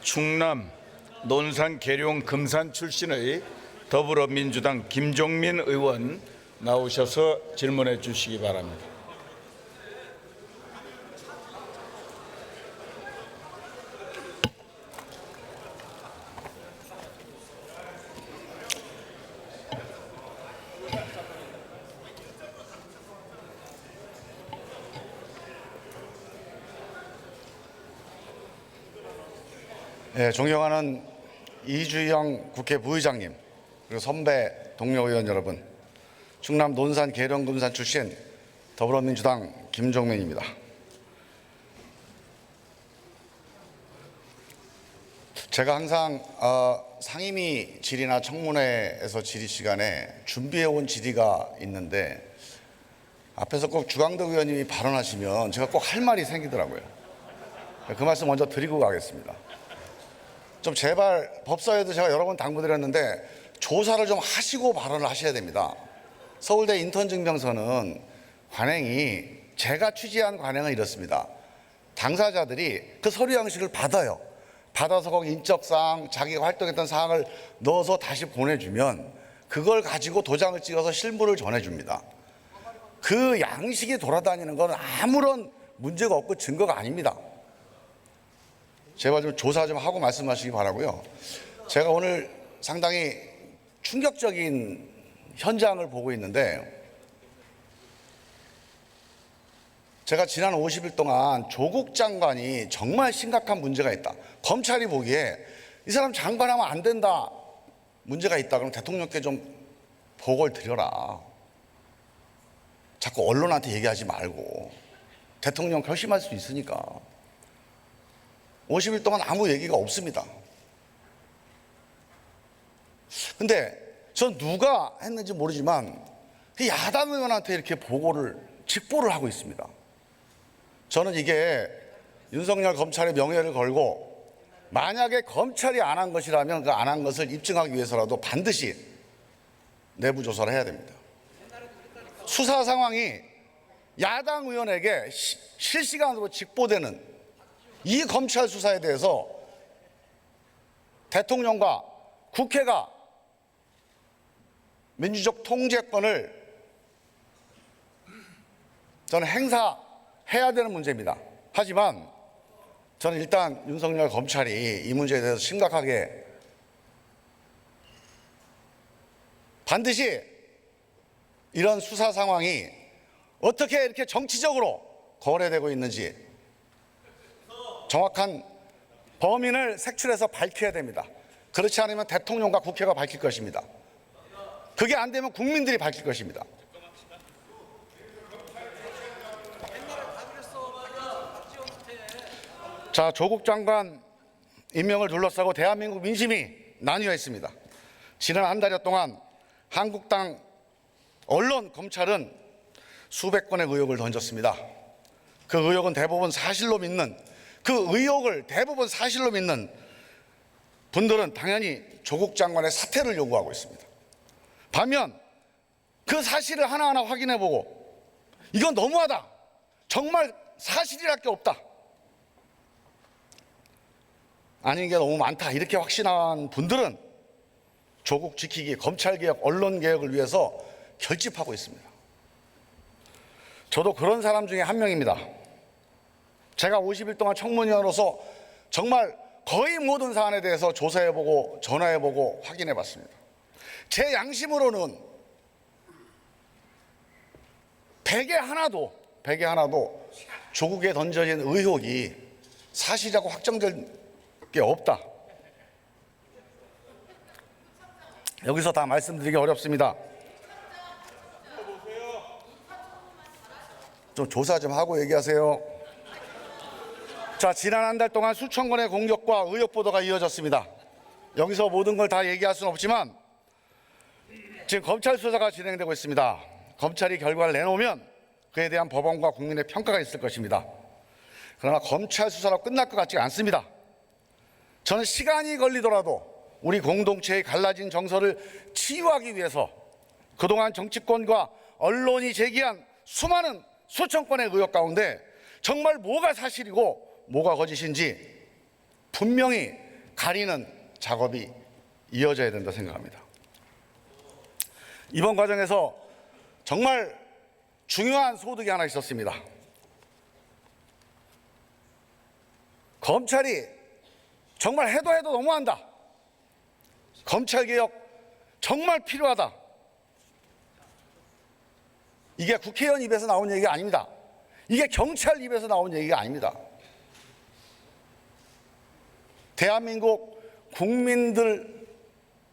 충남 논산 계룡 금산 출신의 더불어민주당 김종민 의원 나오셔서 질문해 주시기 바랍니다. 네, 존경하는 이주영 국회 부의장님, 그리고 선배 동료 의원 여러분, 충남 논산 계룡 금산 출신 더불어민주당 김종민입니다. 제가 항상 상임위 질의나 청문회에서 질의 시간에 준비해온 질의가 있는데 앞에서 꼭 주광덕 의원님이 발언하시면 제가 꼭 할 말이 생기더라고요. 그 말씀 먼저 드리고 가겠습니다. 좀 제발 법사위에도 제가 여러 번 당부드렸는데 조사를 좀 하시고 발언을 하셔야 됩니다. 서울대 인턴 증명서는 관행이, 제가 취재한 관행은 이렇습니다. 당사자들이 그 서류 양식을 받아요. 받아서 거기 인적사항, 자기가 활동했던 사항을 넣어서 다시 보내주면 그걸 가지고 도장을 찍어서 실무를 전해줍니다. 그 양식이 돌아다니는 건 아무런 문제가 없고 증거가 아닙니다. 제발 좀 조사 좀 하고 말씀하시기 바라고요. 제가 오늘 상당히 충격적인 현장을 보고 있는데, 제가 지난 50일 동안 조국 장관이 정말 심각한 문제가 있다, 검찰이 보기에 이 사람 장관하면 안 된다, 문제가 있다, 그럼 대통령께 좀 보고를 드려라. 자꾸 언론한테 얘기하지 말고, 대통령 결심할 수 있으니까. 50일 동안 아무 얘기가 없습니다. 근데 전 누가 했는지 모르지만 야당 의원한테 이렇게 직보를 하고 있습니다. 저는 이게 윤석열 검찰의 명예를 걸고, 만약에 검찰이 안 한 것이라면 그 안 한 것을 입증하기 위해서라도 반드시 내부 조사를 해야 됩니다. 수사 상황이 야당 의원에게 실시간으로 직보되는 이 검찰 수사에 대해서 대통령과 국회가 민주적 통제권을 저는 행사해야 되는 문제입니다. 하지만 저는 일단 윤석열 검찰이 이 문제에 대해서 심각하게 반드시 이런 수사 상황이 어떻게 이렇게 정치적으로 거래되고 있는지 정확한 범인을 색출해서 밝혀야 됩니다. 그렇지 않으면 대통령과 국회가 밝힐 것입니다. 그게 안 되면 국민들이 밝힐 것입니다. 자, 조국 장관 임명을 둘러싸고 대한민국 민심이 나뉘어 있습니다. 지난 한 달여 동안 한국당 언론, 검찰은 수백 건의 의혹을 던졌습니다. 그 의혹은 대부분 사실로 믿는, 그 의혹을 대부분 사실로 믿는 분들은 당연히 조국 장관의 사퇴를 요구하고 있습니다. 반면 그 사실을 하나하나 확인해보고 이건 너무하다, 정말 사실이랄 게 없다, 아닌 게 너무 많다, 이렇게 확신한 분들은 조국 지키기, 검찰개혁, 언론개혁을 위해서 결집하고 있습니다. 저도 그런 사람 중에 한 명입니다. 제가 50일 동안 청문위원으로서 정말 거의 모든 사안에 대해서 조사해보고 전화해보고 확인해봤습니다. 제 양심으로는 100에 하나도 조국에 던져진 의혹이 사실이라고 확정될 게 없다. 여기서 다 말씀드리기 어렵습니다. 좀 조사 좀 하고 얘기하세요. 자, 지난 한 달 동안 수천 건의 공격과 의혹 보도가 이어졌습니다. 여기서 모든 걸 다 얘기할 수는 없지만 지금 검찰 수사가 진행되고 있습니다. 검찰이 결과를 내놓으면 그에 대한 법원과 국민의 평가가 있을 것입니다. 그러나 검찰 수사로 끝날 것 같지 않습니다. 저는 시간이 걸리더라도 우리 공동체의 갈라진 정서를 치유하기 위해서 그동안 정치권과 언론이 제기한 수천 건의 의혹 가운데 정말 뭐가 사실이고 뭐가 거짓인지 분명히 가리는 작업이 이어져야 된다 생각합니다. 이번 과정에서 정말 중요한 소득이 하나 있었습니다. 검찰이 정말 해도 너무한다. 검찰개혁 정말 필요하다. 이게 국회의원 입에서 나온 얘기가 아닙니다. 이게 경찰 입에서 나온 얘기가 아닙니다. 대한민국 국민들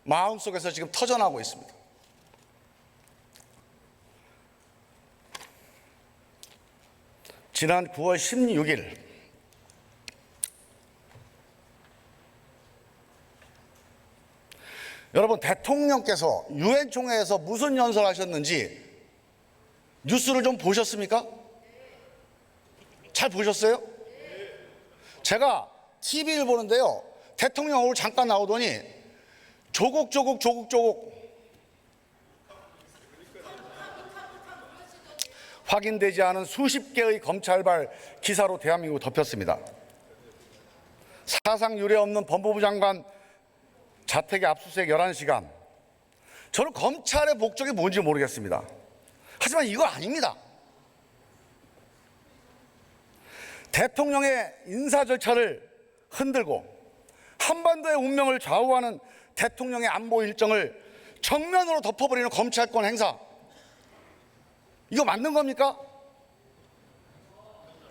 마음속에서 지금 터져나오고 있습니다. 지난 9월 16일 여러분, 대통령께서 유엔 총회에서 무슨 연설하셨는지 뉴스를 좀 보셨습니까? 잘 보셨어요? 제가 TV를 보는데요, 대통령 얼굴 잠깐 나오더니 조국 확인되지 않은 수십 개의 검찰발 기사로 대한민국을 덮였습니다. 사상 유례 없는 법무부 장관 자택에 압수수색 11시간. 저는 검찰의 목적이 뭔지 모르겠습니다. 하지만 이거 아닙니다. 대통령의 인사 절차를 흔들고 한반도의 운명을 좌우하는 대통령의 안보 일정을 정면으로 덮어버리는 검찰권 행사. 이거 맞는 겁니까?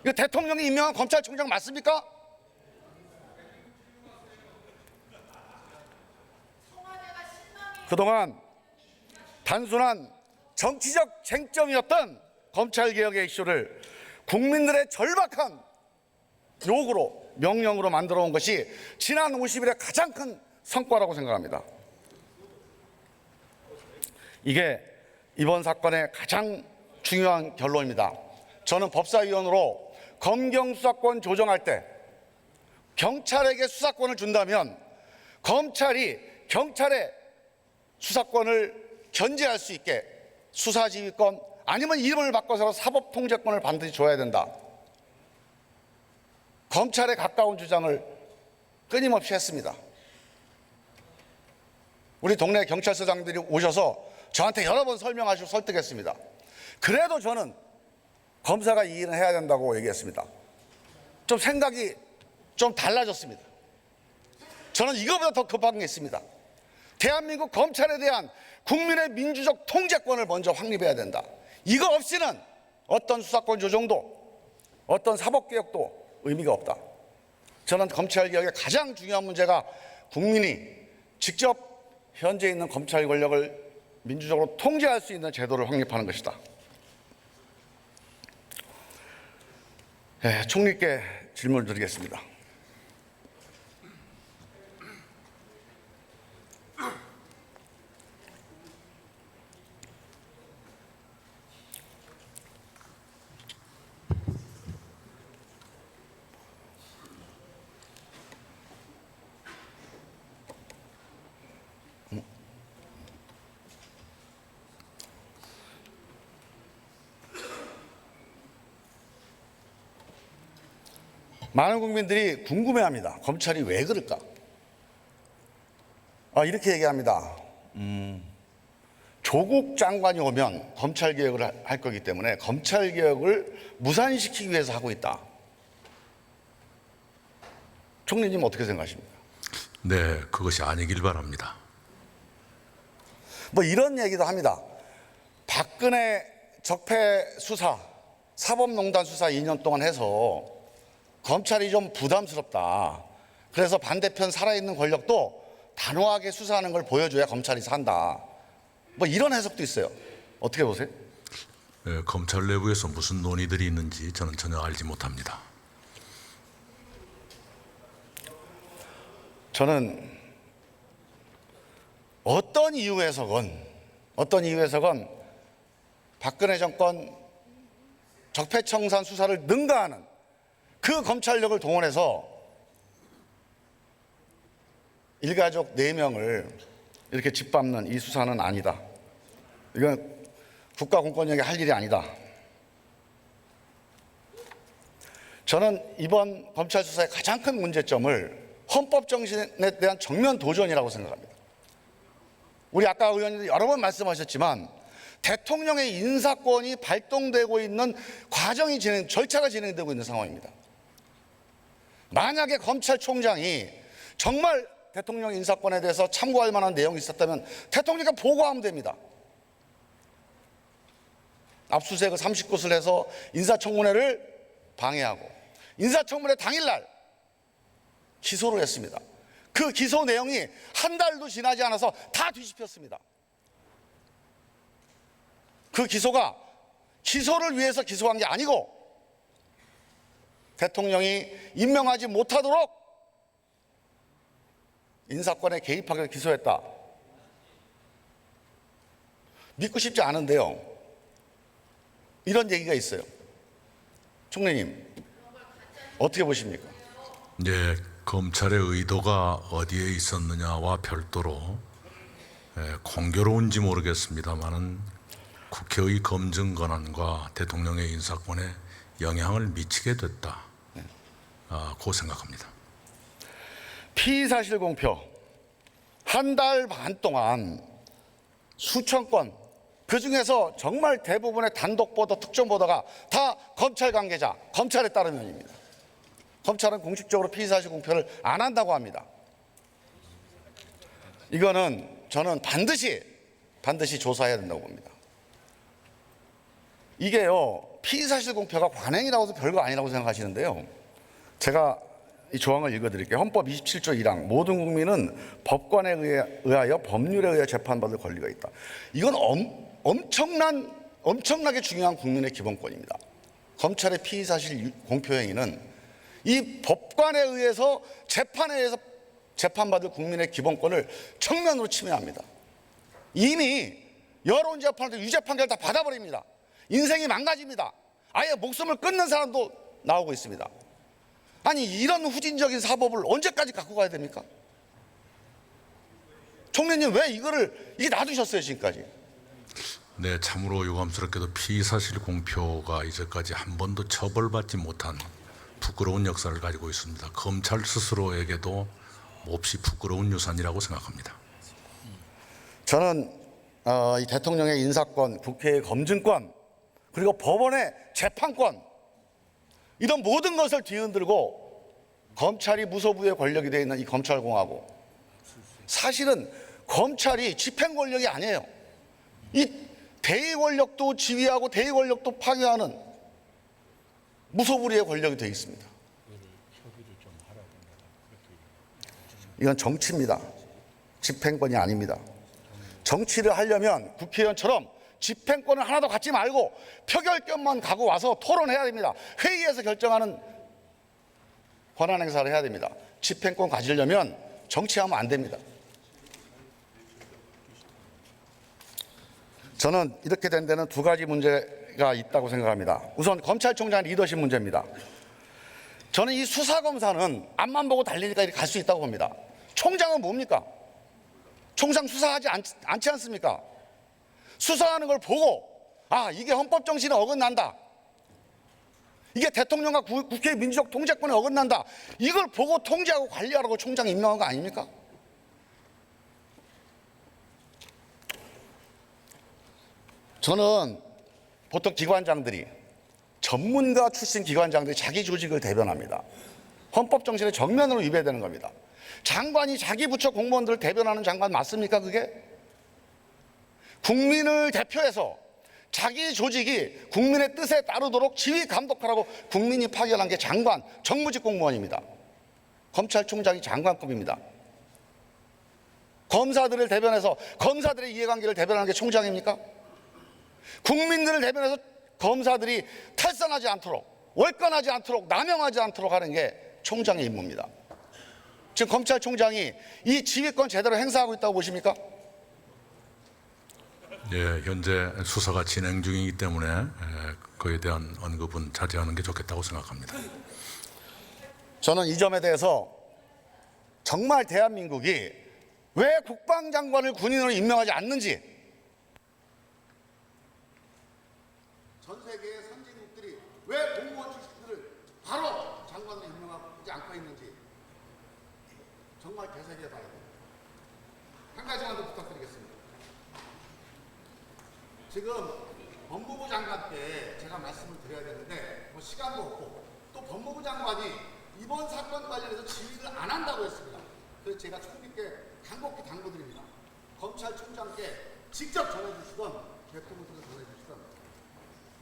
이거 대통령이 임명한 검찰총장 맞습니까? 그동안 단순한 정치적 쟁점이었던 검찰개혁의 이슈를 국민들의 절박한 요구로, 명령으로 만들어 온 것이 지난 50일의 가장 큰 성과라고 생각합니다. 이게 이번 사건의 가장 중요한 결론입니다. 저는 법사위원으로 검경수사권 조정할 때 경찰에게 수사권을 준다면 검찰이 경찰의 수사권을 견제할 수 있게 수사지휘권 아니면 이름을 바꿔서 사법통제권을 반드시 줘야 된다. 검찰에 가까운 주장을 끊임없이 했습니다. 우리 동네 경찰서장들이 오셔서 저한테 여러 번 설명하시고 설득했습니다. 그래도 저는 검사가 이 일을 해야 된다고 얘기했습니다. 좀 생각이 좀 달라졌습니다. 저는 이거보다 더 급한 게 있습니다. 대한민국 검찰에 대한 국민의 민주적 통제권을 먼저 확립해야 된다. 이거 없이는 어떤 수사권 조정도 어떤 사법개혁도 의미가 없다. 저는 검찰개혁의 가장 중요한 문제가 국민이 직접 현재 있는 검찰 권력을 민주적으로 통제할 수 있는 제도를 확립하는 것이다. 총리께 질문을 드리겠습니다. 많은 국민들이 궁금해합니다. 검찰이 왜 그럴까? 이렇게 얘기합니다. 조국 장관이 오면 검찰개혁을 할 거기 때문에 검찰개혁을 무산시키기 위해서 하고 있다. 총리님 어떻게 생각하십니까? 네, 그것이 아니길 바랍니다. 뭐 이런 얘기도 합니다. 박근혜 적폐 수사, 사법농단 수사 2년 동안 해서 검찰이 좀 부담스럽다. 그래서 반대편 살아있는 권력도 단호하게 수사하는 걸 보여줘야 검찰이 산다. 뭐 이런 해석도 있어요. 어떻게 보세요? 네, 검찰 내부에서 무슨 논의들이 있는지 저는 전혀 알지 못합니다. 저는 어떤 이유에서건 박근혜 정권 적폐청산 수사를 능가하는 그 검찰력을 동원해서 일가족 4명을 이렇게 짓밟는 이 수사는 아니다. 이건 국가 공권력이 할 일이 아니다. 저는 이번 검찰 수사의 가장 큰 문제점을 헌법 정신에 대한 정면 도전이라고 생각합니다. 우리 아까 의원님도 여러 번 말씀하셨지만 대통령의 인사권이 발동되고 있는 절차가 진행되고 있는 상황입니다. 만약에 검찰총장이 정말 대통령 인사권에 대해서 참고할 만한 내용이 있었다면 대통령께 보고하면 됩니다. 압수수색을 30곳을 해서 인사청문회를 방해하고 인사청문회 당일날 기소를 했습니다. 그 기소 내용이 한 달도 지나지 않아서 다 뒤집혔습니다. 그 기소가 기소를 위해서 기소한 게 아니고 대통령이 임명하지 못하도록 인사권에 개입하게 기소했다. 믿고 싶지 않은데요. 이런 얘기가 있어요. 총리님, 어떻게 보십니까? 예, 검찰의 의도가 어디에 있었느냐와 별도로 공교로운지 모르겠습니다만은 국회의 검증 권한과 대통령의 인사권에 영향을 미치게 됐다. 고 생각합니다. 피의사실 공표 한 달 반 동안 수천 건, 그중에서 정말 대부분의 단독 보도, 특정 보도가 다 검찰 관계자, 검찰에 따르면입니다. 검찰은 공식적으로 피의사실 공표를 안 한다고 합니다. 이거는 저는 반드시 조사해야 된다고 봅니다. 이게요, 피의사실 공표가 관행이라고 해서 별거 아니라고 생각하시는데요. 제가 이 조항을 읽어드릴게요. 헌법 27조 1항 모든 국민은 법관에 의하여 법률에 의해 재판받을 권리가 있다. 이건 엄청나게 중요한 국민의 기본권입니다. 검찰의 피의사실 공표 행위는 이 법관에 의해서 재판에 의해서 재판받을 국민의 기본권을 정면으로 침해합니다. 이미 여론 재판에서 유죄 판결 다 받아버립니다. 인생이 망가집니다. 아예 목숨을 끊는 사람도 나오고 있습니다. 아니, 이런 후진적인 사법을 언제까지 갖고 가야 됩니까? 총리님, 왜 이게 놔두셨어요, 지금까지? 네, 참으로 유감스럽게도 피의사실 공표가 이제까지 한 번도 처벌받지 못한 부끄러운 역사를 가지고 있습니다. 검찰 스스로에게도 몹시 부끄러운 유산이라고 생각합니다. 저는 이 대통령의 인사권, 국회의 검증권, 그리고 법원의 재판권, 이런 모든 것을 뒤흔들고 검찰이 무소부의 권력이 되어 있는 이 검찰공화국, 사실은 검찰이 집행 권력이 아니에요. 이 대의 권력도 지휘하고 대의 권력도 파괴하는 무소불위의 권력이 되어 있습니다. 이건 정치입니다. 집행권이 아닙니다. 정치를 하려면 국회의원처럼 집행권을 하나도 갖지 말고 표결권만 가고 와서 토론해야 됩니다. 회의에서 결정하는 권한 행사를 해야 됩니다. 집행권 가지려면 정치하면 안 됩니다. 저는 이렇게 된 데는 두 가지 문제가 있다고 생각합니다. 우선 검찰총장 리더십 문제입니다. 저는 이 수사검사는 앞만 보고 달리니까 이렇게 갈 수 있다고 봅니다. 총장은 뭡니까? 총장 수사하지 않지 않습니까? 수사하는 걸 보고 이게 헌법 정신에 어긋난다, 이게 대통령과 국회의 민주적 통제권에 어긋난다, 이걸 보고 통제하고 관리하라고 총장 임명한 거 아닙니까? 저는 보통 기관장들이, 전문가 출신 기관장들이 자기 조직을 대변합니다. 헌법 정신에 정면으로 위배되는 겁니다. 장관이 자기 부처 공무원들을 대변하는 장관 맞습니까, 그게? 국민을 대표해서 자기 조직이 국민의 뜻에 따르도록 지휘 감독하라고 국민이 파견한 게 장관, 정무직 공무원입니다. 검찰총장이 장관급입니다. 검사들을 대변해서 검사들의 이해관계를 대변하는 게 총장입니까? 국민들을 대변해서 검사들이 탈선하지 않도록, 월권하지 않도록, 남용하지 않도록 하는 게 총장의 임무입니다. 지금 검찰총장이 이 지휘권 제대로 행사하고 있다고 보십니까? 예, 현재 수사가 진행 중이기 때문에 그에 대한 언급은 자제하는 게 좋겠다고 생각합니다. 저는 이 점에 대해서 정말 대한민국이 왜 국방장관을 군인으로 임명하지 않는지, 전 세계의 선진국들이 왜 공무원 출신들을 바로 장관으로 임명하지 않고 있는지 정말 되새겨 봐야 됩니다. 한 가지만 더 부탁드리겠습니다. 지금 법무부 장관 때 제가 말씀을 드려야 되는데 뭐 시간도 없고 또 법무부 장관이 이번 사건 관련해서 지휘를 안 한다고 했습니다. 그래서 제가 총리께 간곡히 당부드립니다. 검찰총장께 직접 전해주시던 대통령께 전해주시던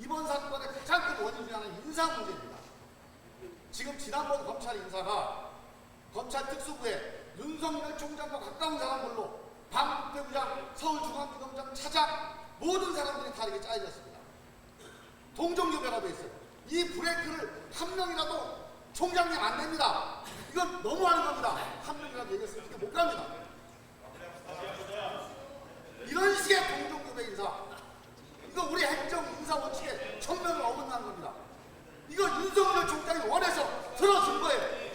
이번 사건의 가장 큰 원인 중 하나는 인사 문제입니다. 지금 지난번 검찰 인사가 검찰 특수부에 윤석열 총장과 가까운 사람들로 방북대부장, 서울중앙지검장, 차장 모든 사람들이 다 이렇게 짜여졌습니다. 동종교배가 돼 있어요. 이 브레이크를 한 명이라도 총장님 안 됩니다. 이건 너무하는 겁니다. 한 명이라도 얘기했으면 이게 못 갑니다. 이런 식의 동종교배 인사, 이거 우리 행정 인사 원칙에 정면을 어긋나는 겁니다. 이거 윤석열 총장이 원해서 들어준 거예요.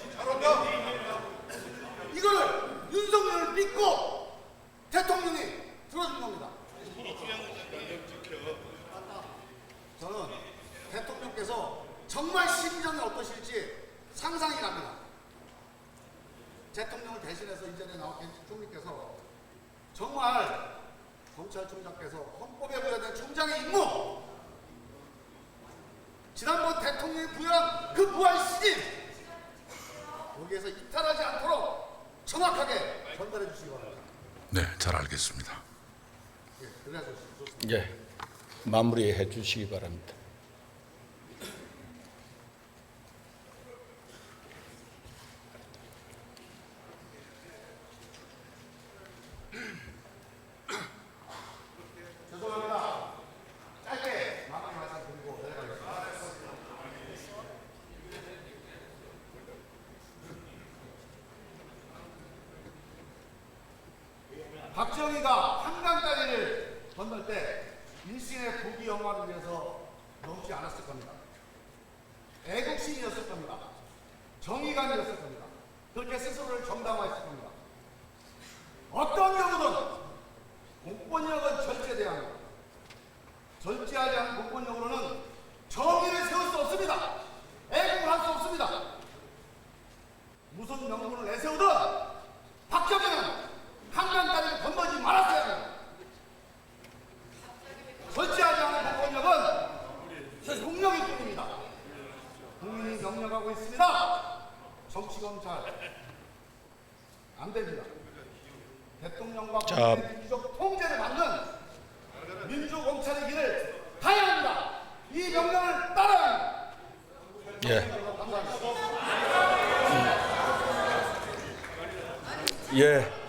이거를 윤석열을 믿고 대통령이 들어준 겁니다. 저는 대통령께서 정말 심정이 어떠실지 상상이 갑니다. 대통령을 대신해서 이전에 나온 총리께서 정말 검찰총장께서 헌법에 부여된 총장의 임무, 지난번 대통령이 부여한 그 무한 시진, 여기에서 이탈하지 않도록 정확하게 전달해 주시기 바랍니다. 네, 잘 알겠습니다. 예, 그래야 좋습니다. 예, 마무리해 주시기 바랍니다. 죄송합니다. 짧게 마무리 말씀드리고 내려가겠습니다. 박정희가 한강 다리를 건널 때 일신의 국위 영화를 위해서 넘지 않았을 겁니다. 애국심이었을 겁니다. 정의감이었을 겁니다. 그렇게 스스로를 정당화했을 겁니다. 어떤 경우든 공권력은 절제돼야 합니다. 절제하지 않은 공권력으로는 정의를 세울 수 없습니다. 애국을 할 수 없습니다. 무슨 명분을 내세우든 박정희는 한강 다리를 건너지 말았어야 합니다. 절제하지 않은 공권력은 폭력일 뿐입니다. 국민이 명령하고 있습니다. 정치검찰 안 됩니다. 대통령과 국민의 민주적 통제를 받는 민주검찰의 길을 가야 합니다. 이 명령을 따라야 합니다. 예, 감사합니다. 예.